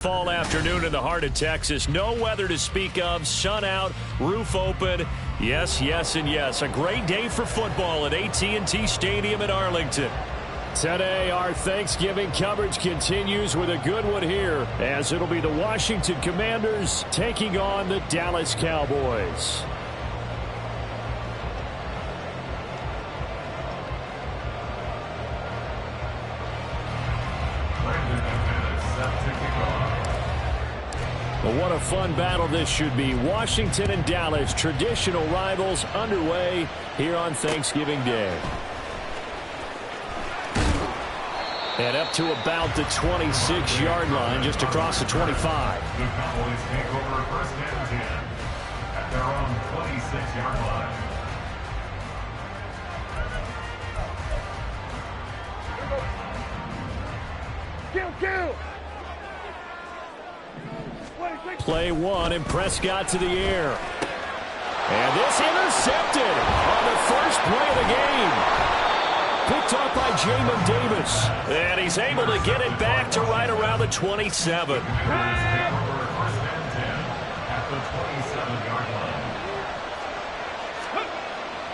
Fall afternoon in the heart of Texas. No weather to speak of. Sun out, roof open. Yes, yes, and yes. A great day for football at AT&T Stadium in Arlington. Today, our Thanksgiving coverage continues with a good one here, as it'll be the Washington Commanders taking on the Dallas Cowboys. Well, what a fun battle this should be. Washington and Dallas, traditional rivals, underway here on Thanksgiving Day. And up to about the 26-yard line, just across the 25. The Cowboys take over first and 10 at their own 26-yard line. Kill! Play one, and Prescott to the air. And this intercepted on the first play of the game. Picked up by Jamin Davis. And he's able to get it back to right around the 27.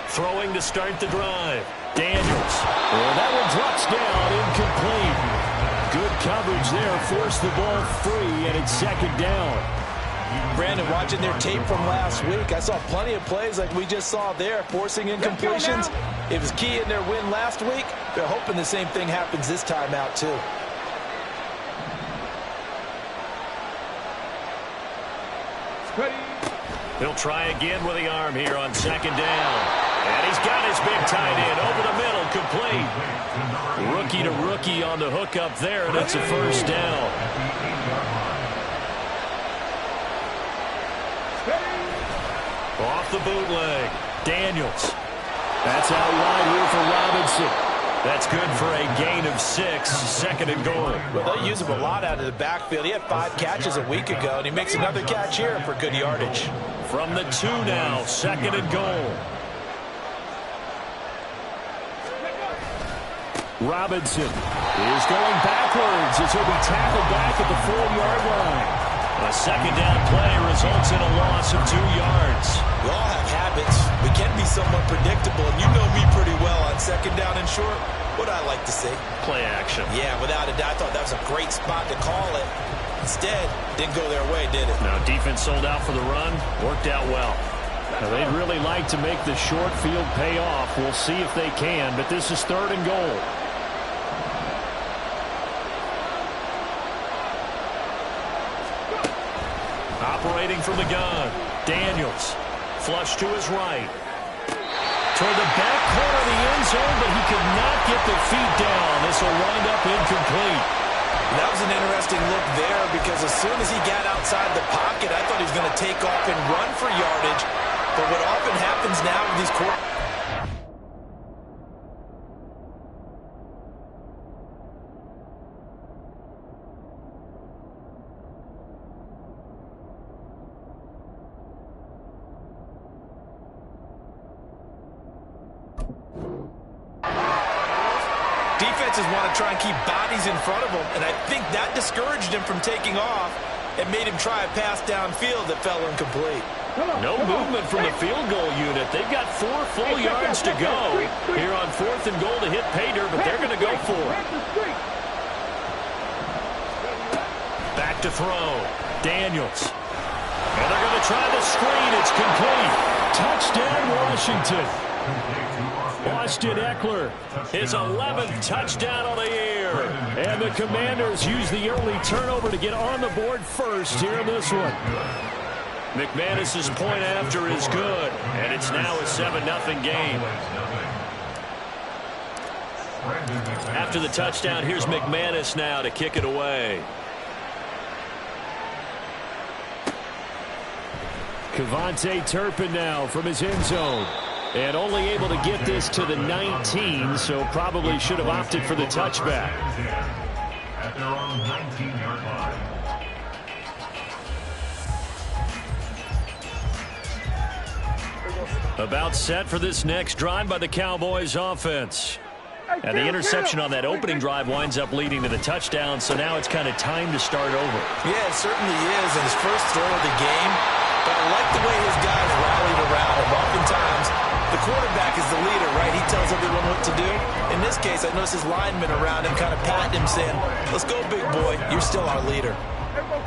Throwing to start the drive. Daniels. Well, that one drops down, incomplete. Good coverage there, forced the ball free, and it's second down. Brandon, watching their tape from last week, I saw plenty of plays like we just saw there, forcing incompletions. It was key in their win last week. They're hoping the same thing happens this time out, too. He'll try again with the arm here on second down. And he's got his big tight end over the middle, complete. Rookie to rookie on the hook up there, and it's a first down. Off the bootleg. Daniels. That's out wide here for Robinson. That's good for a gain of 6, second and goal. Well, they use him a lot out of the backfield. He had 5 catches a week ago, and he makes another catch here for good yardage. From the 2 now, second and goal. Robinson is going backwards as he'll be tackled back at the 4-yard line. A second down play results in a loss of 2 yards. We all have habits. We can be somewhat predictable, and you know me pretty well on second down and short. What I like to say? Play action. Yeah, without a doubt. I thought that was a great spot to call it. Instead, didn't go their way, did it? Now, defense sold out for the run. Worked out well. Now, they'd really like to make the short field pay off. We'll see if they can, but this is third and goal. Operating from the gun. Daniels. Flush to his right. Toward the back corner of the end zone, but he could not get the feet down. This will wind up incomplete. That was an interesting look there because as soon as he got outside the pocket, I thought he was going to take off and run for yardage. But what often happens now with these quarterbacks, defenses want to try and keep bodies in front of them, and I think that discouraged him from taking off and made him try a pass downfield that fell incomplete. No movement from the field goal unit. They've got 4 full yards to go here on 4th and goal to hit pay dirt, but they're going to go for it. Back to throw. Daniels. And they're going to try the screen. It's complete. Touchdown, Washington. Austin Eckler, his 11th touchdown on the year. And the Commanders use the early turnover to get on the board first here in this one. McManus's point after is good, and it's now a 7-0 game. After the touchdown, here's McManus now to kick it away. Kevontae Turpin now from his end zone. And only able to get this to the 19, so probably should have opted for the touchback. At their own 19-yard line. About set for this next drive by the Cowboys offense. And the interception on that opening drive winds up leading to the touchdown, so now it's kind of time to start over. Yeah, it certainly is, and his first throw of the game. But I like the way his guys rallied around him. Oftentimes, the quarterback is the leader, right? He tells everyone what to do. In this case, I noticed his linemen around him kind of patting him, saying, let's go, big boy. You're still our leader.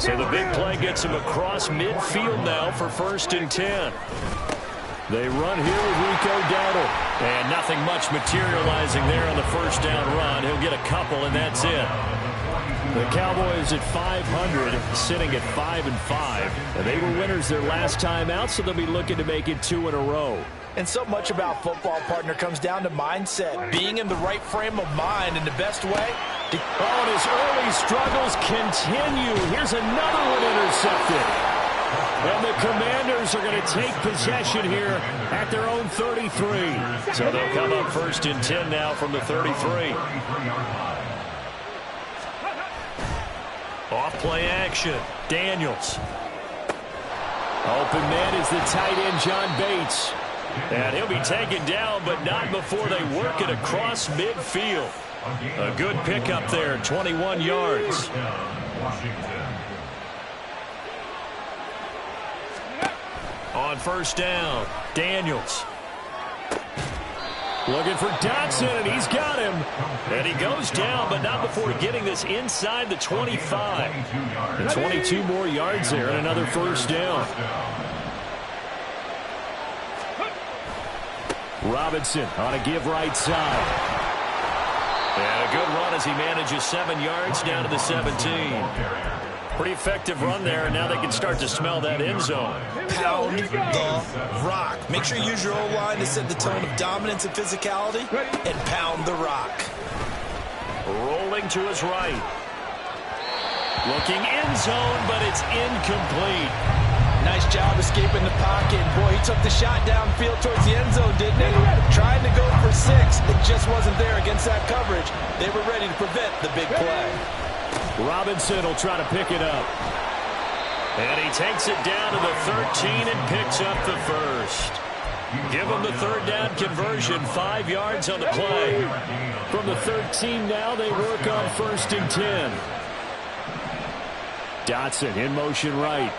So the big play gets him across midfield now for 1st and 10. They run here with Rico Dowdle. And nothing much materializing there on the first down run. He'll get a couple, and that's it. The Cowboys at 500, sitting at 5-5. And they were winners their last time out, so they'll be looking to make it 2 in a row. And so much about football, partner, comes down to mindset. Being in the right frame of mind in the best way. Oh, and his early struggles continue. Here's another one intercepted. And the Commanders are going to take possession here at their own 33. So they'll come up 1st and 10 now from the 33. Off play action. Daniels. Open man is the tight end, John Bates. And he'll be taken down, but not before they work it across midfield. A good pickup there, 21 yards. On 1st down, Daniels. Looking for Dotson, and he's got him. And he goes down, but not before getting this inside the 25. And 22 more yards there, and another 1st down. Robinson on a give right side. And a good run as he manages 7 yards down to the 17. Pretty effective run there, and now they can start to smell that end zone. Pound the rock. Make sure you use your O-line to set the tone of dominance and physicality, and pound the rock. Rolling to his right. Looking end zone, but it's incomplete. Nice job escaping the pocket. Boy, he took the shot downfield towards the end zone, didn't he? Trying to go for 6. It just wasn't there against that coverage. They were ready to prevent the big play. Robinson will try to pick it up. And he takes it down to the 13 and picks up the 1st. Give him the 3rd down conversion, 5 yards on the play. From the 13 now, they work on 1st and 10. Dotson in motion right.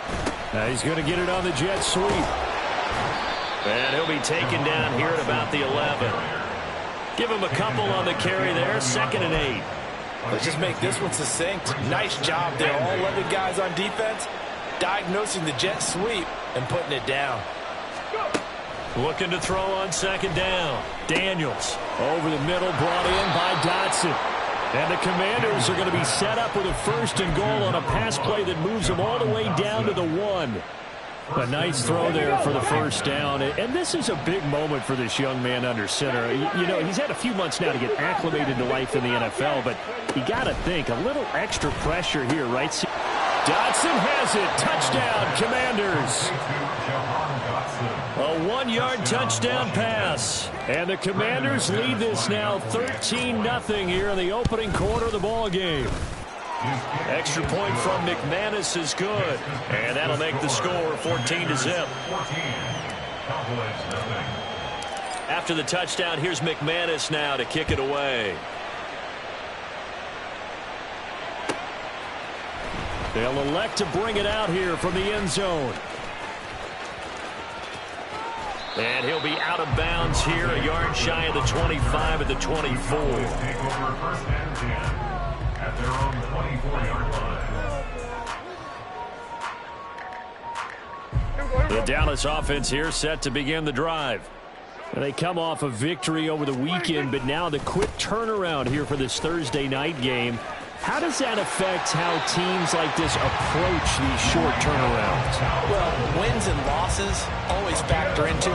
Now he's going to get it on the jet sweep. And he'll be taken down here at about the 11. Give him a couple on the carry there, 2nd and 8. Let's just make this one succinct. Nice job there. All 11 guys on defense diagnosing the jet sweep and putting it down. Looking to throw on 2nd down. Daniels over the middle, brought in by Dotson. And the Commanders are going to be set up with a 1st and goal on a pass play that moves them all the way down to the 1. A nice throw there for the 1st down. And this is a big moment for this young man under center. You know, he's had a few months now to get acclimated to life in the NFL, but you got to think a little extra pressure here, right? Dotson has it. Touchdown, Commanders. A 1-yard touchdown pass. And the Commanders lead this now 13-0 here in the opening quarter of the ball game. Extra point from McManus is good. And that'll make the score 14-0. After the touchdown, here's McManus now to kick it away. They'll elect to bring it out here from the end zone. And he'll be out of bounds here, a yard shy of the 25 at the 24. Take over 1st and 10 at their own 24-yard line. The Dallas offense here set to begin the drive. And they come off a victory over the weekend, but now the quick turnaround here for this Thursday night game. How does that affect how teams like this approach these short turnarounds? Well, wins and losses always factor into,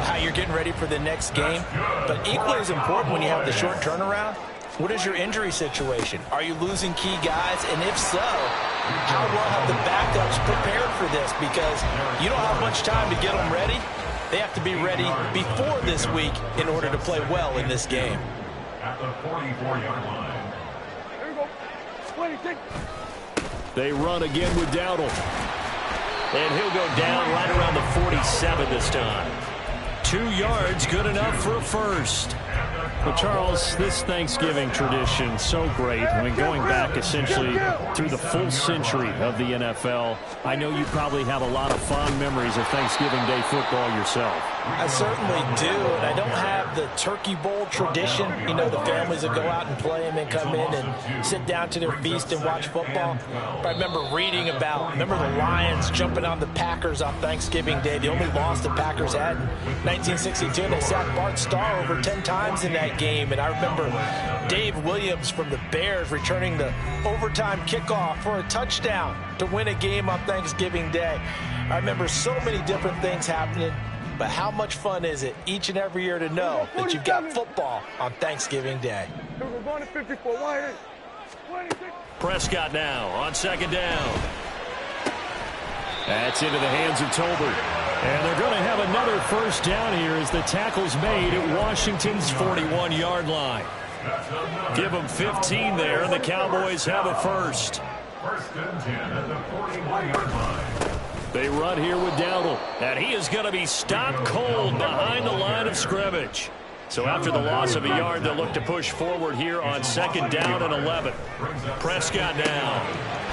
how you're getting ready for the next game. But equally as important when you have the short turnaround, what is your injury situation? Are you losing key guys? And if so, how well have the backups prepared for this? Because you don't have much time to get them ready. They have to be ready before this week in order to play well in this game. At the 44-yard line. They run again with Dowdle. And he'll go down right around the 47 this time. 2 yards, good enough for a 1st. Well, Charles, this Thanksgiving tradition, so great. I mean, going back essentially through the full century of the NFL, I know you probably have a lot of fond memories of Thanksgiving Day football yourself. I certainly do, and I don't have the Turkey Bowl tradition. You know, the families that go out and play and then come in and sit down to their feast and watch football. But I remember reading about, the Lions jumping on the Packers on Thanksgiving Day. The only loss the Packers had in 1962, and they sacked Bart Starr over 10 times in that game. And I remember Dave Williams from the Bears returning the overtime kickoff for a touchdown to win a game on Thanksgiving Day. I remember so many different things happening. But how much fun is it each and every year to know that you've got football on Thanksgiving Day? Prescott now on second down. That's into the hands of Tolbert. And they're going to have another first down here as the tackle's made at Washington's 41-yard line. Give them 15 there, and the Cowboys have a first. First and 10 at the 41-yard line. They run here with Dowdle, and he is going to be stopped cold behind the line of scrimmage. So after the loss of a yard, they'll look to push forward here on second down and 11. Prescott now.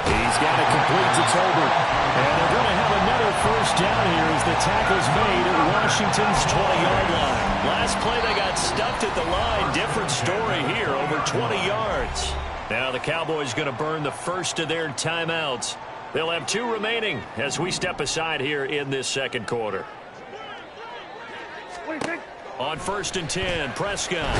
He's got it complete to Tolbert. And they're going to have another first down here as the tackle's made at Washington's 20-yard line. Last play, they got stuffed at the line. Different story here, over 20 yards. Now the Cowboys going to burn the first of their timeouts. They'll have 2 remaining as we step aside here in this second quarter. On first and 10, Prescott.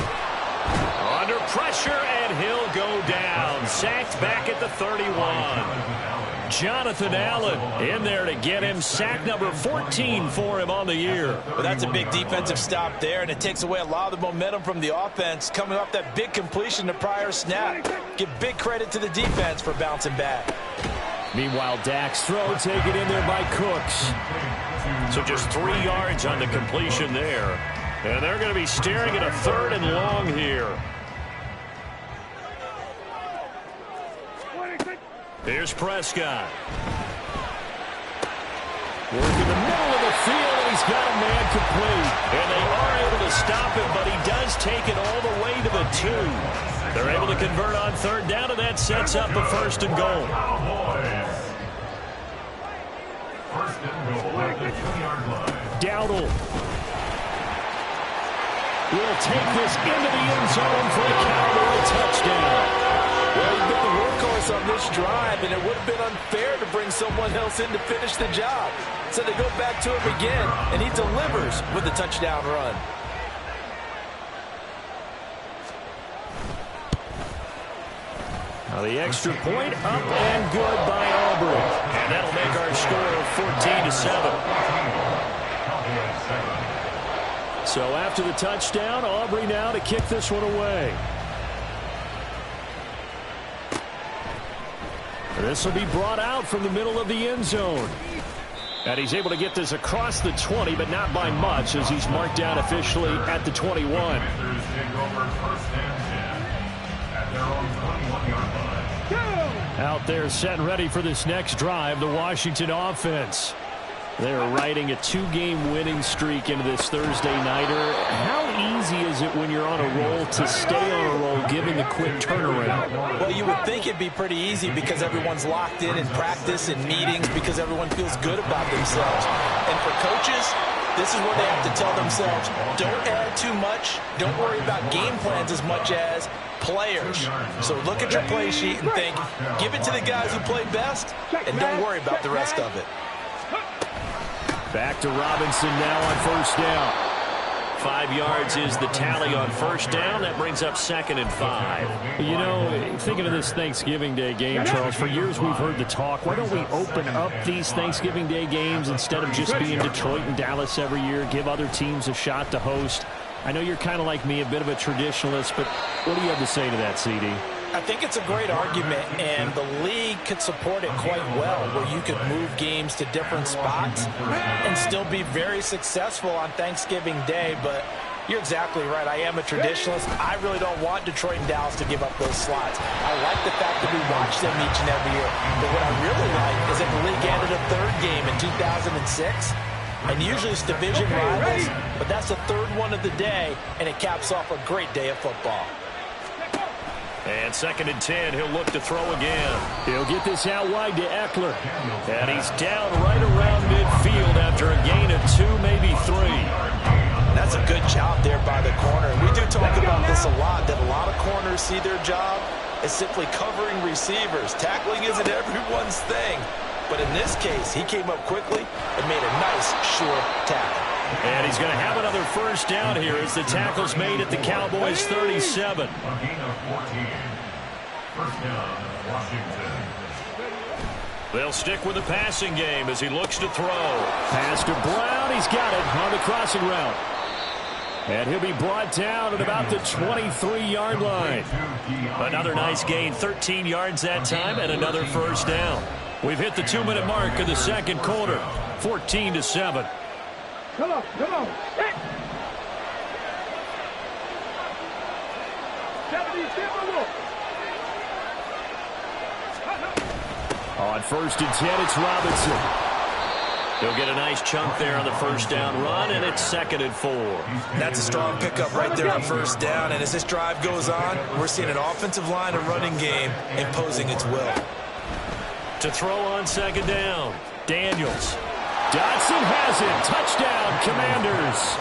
Under pressure, and he'll go down. Sacked back at the 31. Jonathan Allen in there to get him. Sack number 14 for him on the year. Well, that's a big defensive stop there, and it takes away a lot of the momentum from the offense coming off that big completion the prior snap. Give big credit to the defense for bouncing back. Meanwhile, Dak's throw taken in there by Cooks. So just 3 yards on the completion there. And they're going to be staring at a third and long here. Here's Prescott. Working the middle of the field, and he's got a man complete. And they are able to stop him, but he does take it all the way to the 2. They're able to convert on third down, and that sets up a first and goal. First and goal at the 2-yard line. Dowdle will take this into the end zone for a Cowboy touchdown. Well, he's been the workhorse on this drive, and it would have been unfair to bring someone else in to finish the job. So they go back to him again, and he delivers with the touchdown run. Now the extra point up and good by Aubrey. And that'll make our score 14-7. So after the touchdown, Aubrey now to kick this one away. This will be brought out from the middle of the end zone. And he's able to get this across the 20, but not by much, as he's marked down officially at the 21. Out there set and ready for this next drive, the Washington offense. They're riding a 2-game winning streak into this Thursday nighter. How easy is it when you're on a roll to stay on a roll given the quick turnaround? Well, you would think it'd be pretty easy because everyone's locked in practice and meetings because everyone feels good about themselves. And for coaches, this is where they have to tell themselves, don't add too much, don't worry about game plans as much as players. So look at your play sheet and think, give it to the guys who play best, and don't worry about the rest of it. Back to Robinson now on first down. 5 yards is the tally on first down. That brings up second and 5. You know, thinking of this Thanksgiving Day game, Charles, for years we've heard the talk, why don't we open up these Thanksgiving Day games instead of just being Detroit and Dallas every year, give other teams a shot to host? I know you're kind of like me, a bit of a traditionalist, but what do you have to say to that, CD? I think it's a great argument, and the league could support it quite well, where you could move games to different spots and still be very successful on Thanksgiving Day. But you're exactly right. I am a traditionalist. I really don't want Detroit and Dallas to give up those slots. I like the fact that we watch them each and every year. But what I really like is that the league added a third game in 2006. And usually it's division rivals, but that's the third one of the day, and it caps off a great day of football. And 2nd and 10, he'll look to throw again. He'll get this out wide to Eckler. And he's down right around midfield after a gain of 2, maybe 3. That's a good job there by the corner. And we do talk about this a lot, that a lot of corners see their job as simply covering receivers. Tackling isn't everyone's thing. But in this case, he came up quickly and made a nice, short tackle. And he's going to have another first down here as the tackle's made at the Cowboys' 37. A gain of 14. First down, Washington. They'll stick with the passing game as he looks to throw. Pass to Brown. He's got it on the crossing route. And he'll be brought down at about the 23-yard line. Another nice gain, 13 yards that time, and another first down. We've hit the 2-minute mark of the second quarter, 14-7. Come on, come on. Hey. 77. On 1st and 10, it's Robinson. He'll get a nice chunk there on the first down run, and it's 2nd and 4. That's a strong pickup right there on first down, and as this drive goes on, we're seeing an offensive line and running game imposing its will. To throw on 2nd down, Daniels. Dotson has it. Touchdown, Commanders.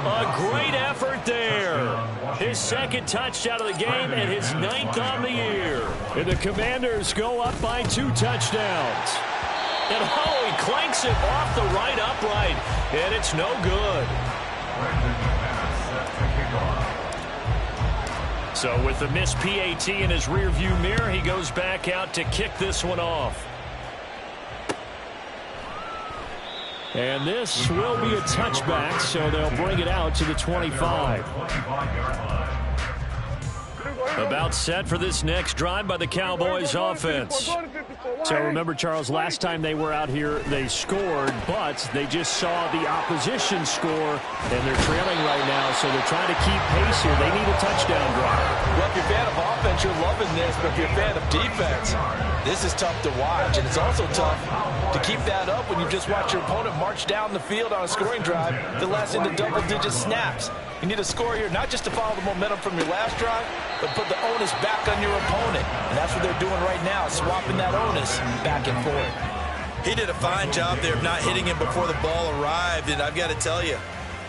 A great effort there. His 2nd touchdown of the game and his 9th on the year. And the Commanders go up by 2 touchdowns. And he clanks it off the right upright, and it's no good. So with the missed PAT in his rearview mirror, he goes back out to kick this one off. And this will be a touchback, so they'll bring it out to the 25. About set for this next drive by the Cowboys offense. So remember, Charles, last time they were out here, they scored, but they just saw the opposition score, and they're trailing right now, so they're trying to keep pace here. They need a touchdown drive. Well, if you're a fan of offense, you're loving this, but if you're a fan of defense, this is tough to watch, and it's also tough to keep that up when you just watch your opponent march down the field on a scoring drive that lasts into double-digit snaps. You need a score here, not just to follow the momentum from your last drive, but put the onus back on your opponent. And that's what they're doing right now, swapping that onus back and forth. He did a fine job there of not hitting him before the ball arrived, and I've got to tell you,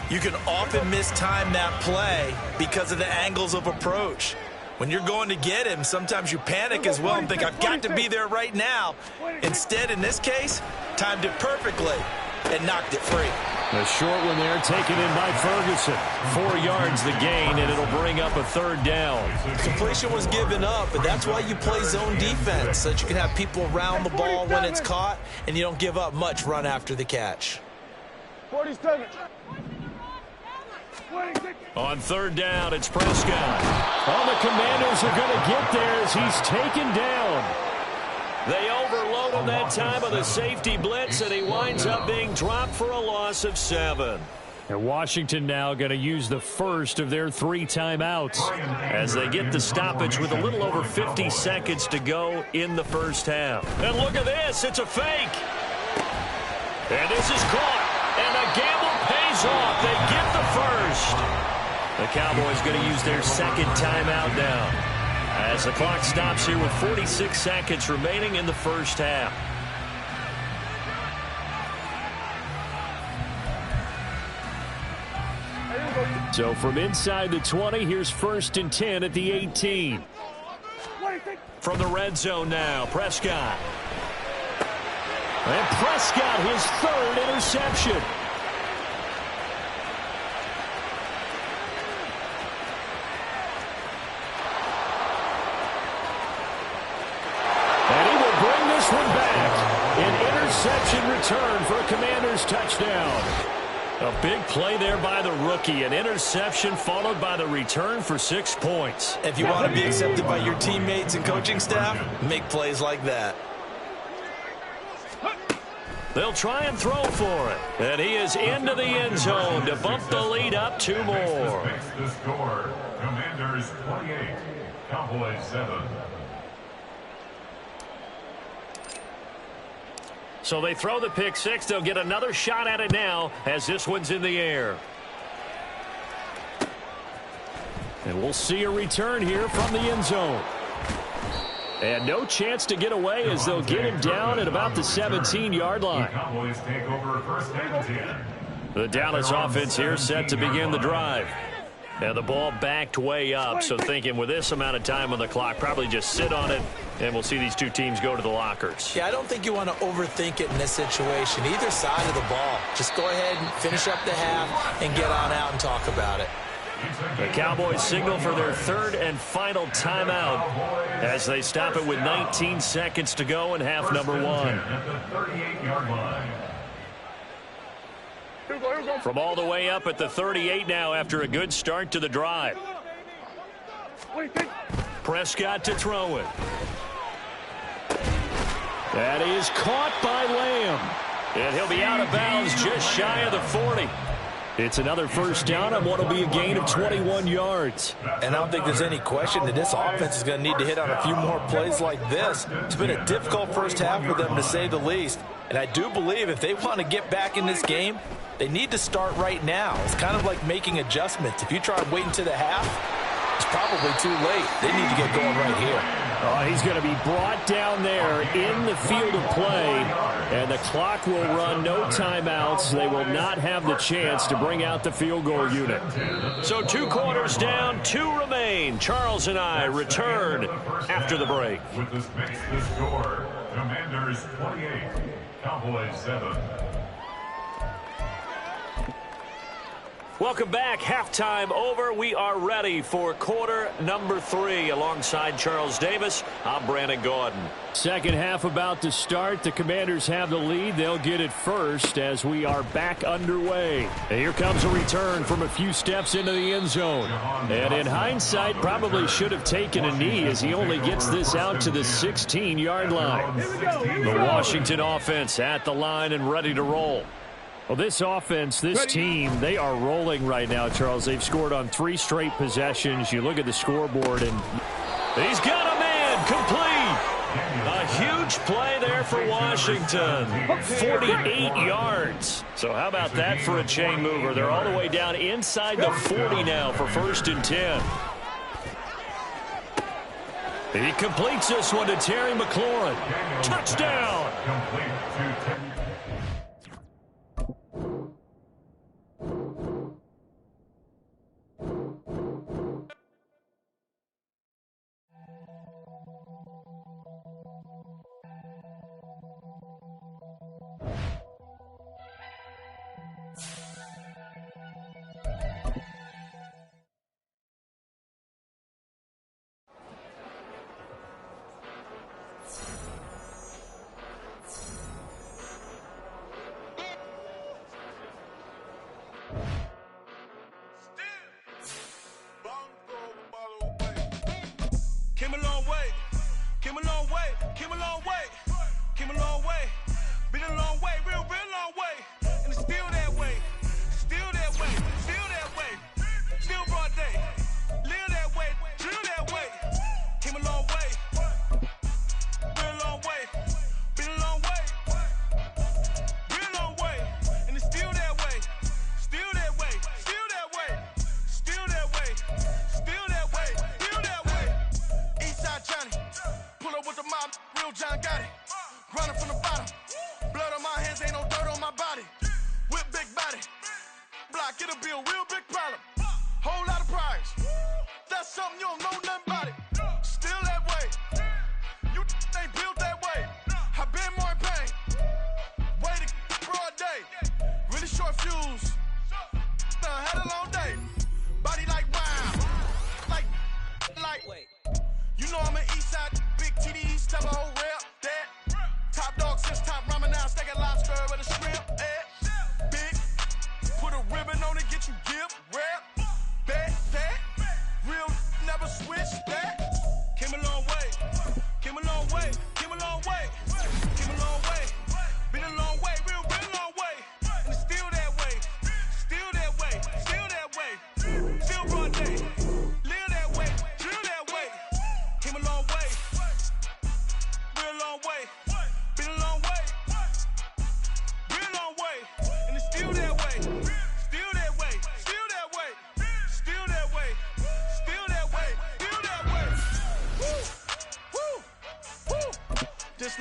you can often mistime that play because of the angles of approach. When you're going to get him, sometimes you panic as well and think, I've got to be there right now. Instead, in this case, timed it perfectly and knocked it free. A short one there taken in by Ferguson. 4 yards the gain, and it'll bring up a 3rd down. Completion was given up, but that's why you play zone defense, so that you can have people around the ball when it's caught, and you don't give up much run after the catch. 47. On 3rd down, it's Prescott. Oh, the Commanders are going to get there as he's taken down. They overload him that time with a safety blitz, and he winds up being dropped for a loss of 7. And Washington now going to use the first of their 3 timeouts as they get the stoppage with a little over 50 seconds to go in the first half. And look at this. It's a fake. And this is caught. And the gamble pays off. They get the first. The Cowboys going to use their 2nd timeout now, as the clock stops here with 46 seconds remaining in the first half. So from inside the 20, here's 1st and 10 at the 18. From the red zone now, Prescott. And Prescott, his 3rd interception. Interception return for a Commanders touchdown. A big play there by the rookie. An interception followed by the return for 6 points. If you want to be accepted by your teammates and coaching staff, make plays like that. They'll try and throw for it. And he is into the end zone to bump the lead up 2 more. The score, Commanders 28, Cowboys 7. So they throw the pick six. They'll get another shot at it now as this one's in the air. And we'll see a return here from the end zone. And no chance to get away as they'll get him down at about the 17-yard line. Cowboys take over first and 10. The Dallas offense here set to begin the drive. And the ball backed way up, so thinking with this amount of time on the clock, probably just sit on it, and we'll see these two teams go to the lockers. Yeah, I don't think you want to overthink it in this situation. Either side of the ball. Just go ahead and finish up the half and get on out and talk about it. The Cowboys signal for their third and final timeout as they stop it with 19 seconds to go in half number one. At the 38-yard line. From all the way up at the 38 now after a good start to the drive. Prescott to throw it. That is caught by Lamb. And he'll be out of bounds just shy of the 40. It's another first down on what will be a gain of 21 yards. And I don't think there's any question that this offense is going to need to hit on a few more plays like this. It's been a difficult first half for them, to say the least. And I do believe if they want to get back in this game, they need to start right now. It's kind of like making adjustments. If you try waiting to the half, it's probably too late. They need to get going right here. He's going to be brought down there in the field of play, and the clock will run, no timeouts. They will not have the chance to bring out the field goal unit. So 2 quarters down, 2 remain. Charles and I return after the break. With this makes the score, Commanders 28, Cowboys 7. Welcome back. Halftime over. We are ready for quarter number 3. Alongside Charles Davis, I'm Brandon Gordon. Second half about to start. The Commanders have the lead. They'll get it first as we are back underway. And here comes a return from a few steps into the end zone. And in hindsight, probably should have taken a knee as he only gets this out to the 16-yard line. The Washington offense at the line and ready to roll. Well, this offense, this team, they are rolling right now, Charles. They've scored on 3 straight possessions. You look at the scoreboard, and he's got a man complete. A huge play there for Washington. 48 yards. So how about that for a chain mover? They're all the way down inside the 40 now for first and 10. He completes this one to Terry McLaurin. Touchdown. Complete to 10. John got it. Running from the bottom. Blood on my hands, ain't no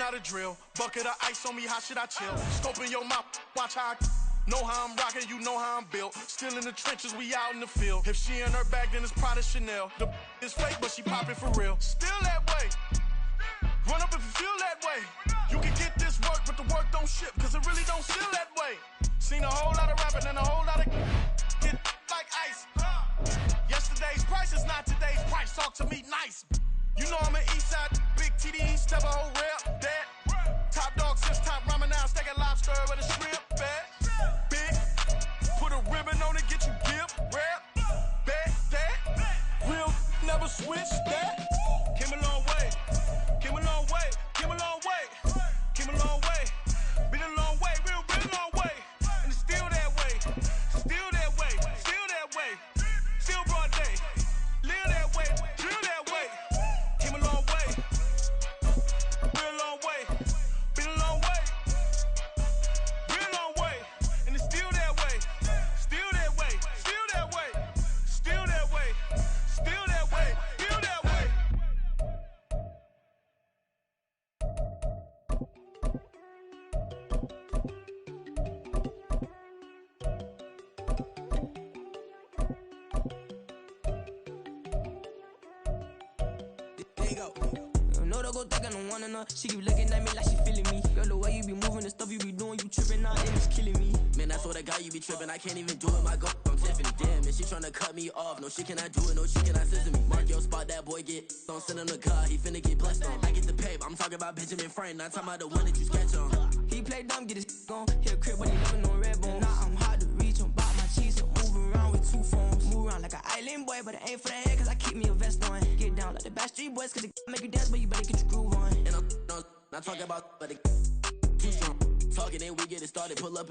not a drill. Bucket of ice on me, how should I chill? Scope in your mouth, watch how I know how I'm rocking, you know how I'm built. Still in the trenches, we out in the field. If she in her bag, then it's Prada Chanel. The is fake, but she poppin' for real. Still that way. Run up if you feel that way. You can get this work, but the work don't ship, cause it really don't feel that way. Seen a whole lot of rapping and a whole lot of get like ice. Yesterday's price is not today's price. Talk to me nice. You know I'm an Eastside, big TDE, step a whole rep, that. Top dog since top ramen now, steak and lobster with a shrimp, fat. Big, put a ribbon on it, get you dip, rap, bet, that. Real, never switch, that. Came a long way, came a long way, came a long way, came a long way. Been a long way, real long way. And it's still that way, still that way, still that way. Still broad day, live that way, drill that way. Came a long way, real long way. Been a long way, real long way. And it's still that way, still that way, still that way, still that way, still that way, still that way. There you go. You know don't go think I don't want enough. She keep looking at me like she feeling me. Girl, the way you be moving, the stuff you be doing, you tripping now, and it's killing me. Man, I swear to God, you be tripping. I can't even do it. My girl, I'm Tiffany. Damn, and she tryna cut me off. No shit, can I do it? No shit, can I scissor me? Mark your spot, that boy get. Don't send him the car. He finna get blessed on. I get the paper. I'm talking about Benjamin Franklin. Not talking about the one that you sketch on. He play dumb, get his on. Hit a crib, but he living on red bone. Now I'm hard to reach on. Bought my cheese and move around with two phones. Move around like an island boy, but it ain't for the head, cause I keep me a vest on. Get down like the Backstreet Boys, cause it make you dance, but you better get your groove on. And I'm not talking about, but it too strong. Talking, then we get it started. Pull up.